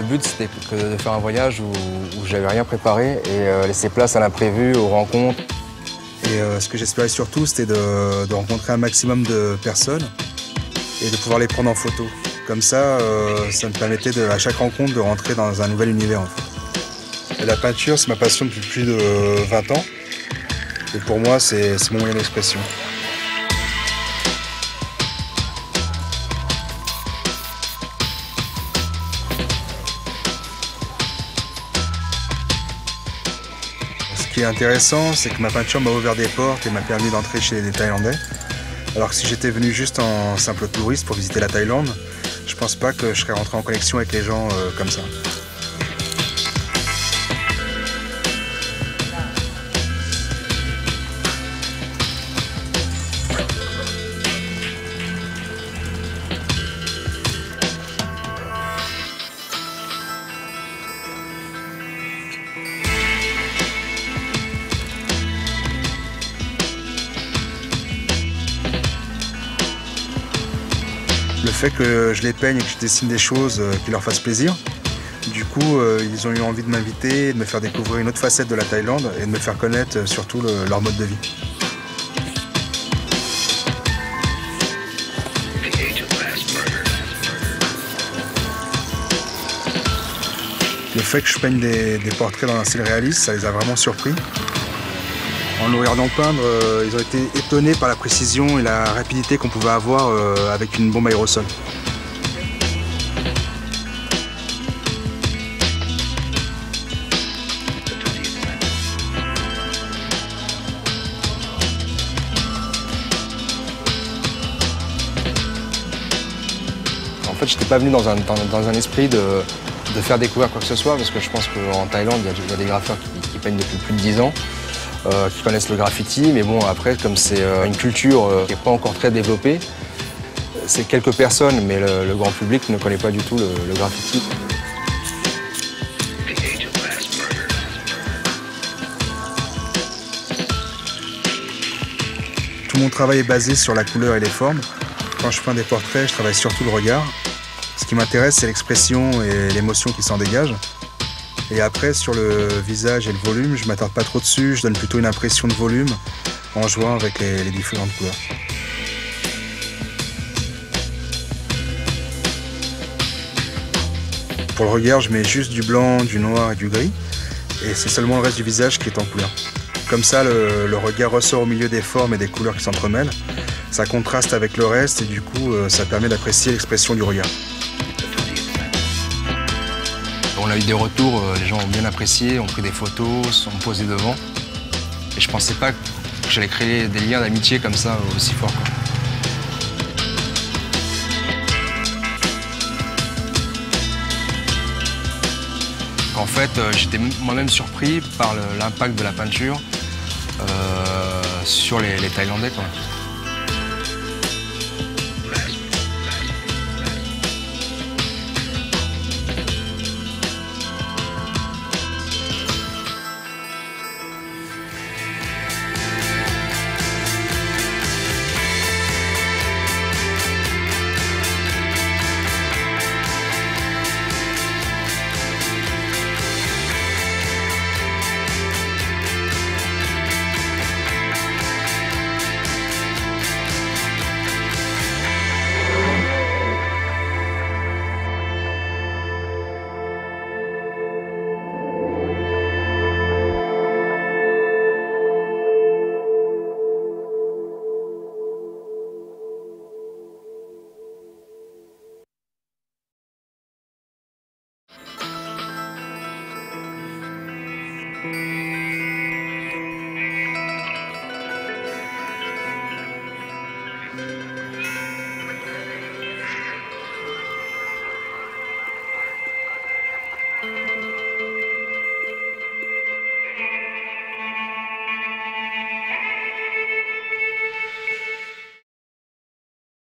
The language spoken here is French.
but, c'était de faire un voyage où j'avais rien préparé et laisser place à l'imprévu, aux rencontres. Et ce que j'espérais surtout, c'était de rencontrer un maximum de personnes et de pouvoir les prendre en photo. Comme ça, ça me permettait à chaque rencontre de rentrer dans un nouvel univers en fait. Et la peinture, c'est ma passion depuis plus de 20 ans. Et pour moi, c'est mon moyen d'expression. Ce qui est intéressant, c'est que ma peinture m'a ouvert des portes et m'a permis d'entrer chez des Thaïlandais. Alors que si j'étais venu juste en simple touriste pour visiter la Thaïlande, je pense pas que je serais rentré en connexion avec les gens comme ça. Le fait que je les peigne et que je dessine des choses qui leur fassent plaisir, du coup, ils ont eu envie de m'inviter, de me faire découvrir une autre facette de la Thaïlande et de me faire connaître surtout leur mode de vie. Le fait que je peigne des portraits dans un style réaliste, ça les a vraiment surpris. En nous regardant peindre, ils ont été étonnés par la précision et la rapidité qu'on pouvait avoir avec une bombe aérosol. En fait, je n'étais pas venu dans un esprit de faire découvrir quoi que ce soit, parce que je pense qu'en Thaïlande, il y a des graffeurs qui peignent depuis plus de 10 ans. Qui connaissent le graffiti, mais bon, après, comme c'est une culture qui n'est pas encore très développée, c'est quelques personnes, mais le grand public ne connaît pas du tout le graffiti. Tout mon travail est basé sur la couleur et les formes. Quand je peins des portraits, je travaille surtout le regard. Ce qui m'intéresse, c'est l'expression et l'émotion qui s'en dégage. Et après, sur le visage et le volume, je ne m'attarde pas trop dessus, je donne plutôt une impression de volume en jouant avec les différentes couleurs. Pour le regard, je mets juste du blanc, du noir et du gris, et c'est seulement le reste du visage qui est en couleur. Comme ça, le regard ressort au milieu des formes et des couleurs qui s'entremêlent. Ça contraste avec le reste et du coup, ça permet d'apprécier l'expression du regard. On a eu des retours, les gens ont bien apprécié, ont pris des photos, se sont posés devant. Et je pensais pas que j'allais créer des liens d'amitié comme ça aussi forts. En fait, j'étais moi-même surpris par l'impact de la peinture sur les Thaïlandais, quoi.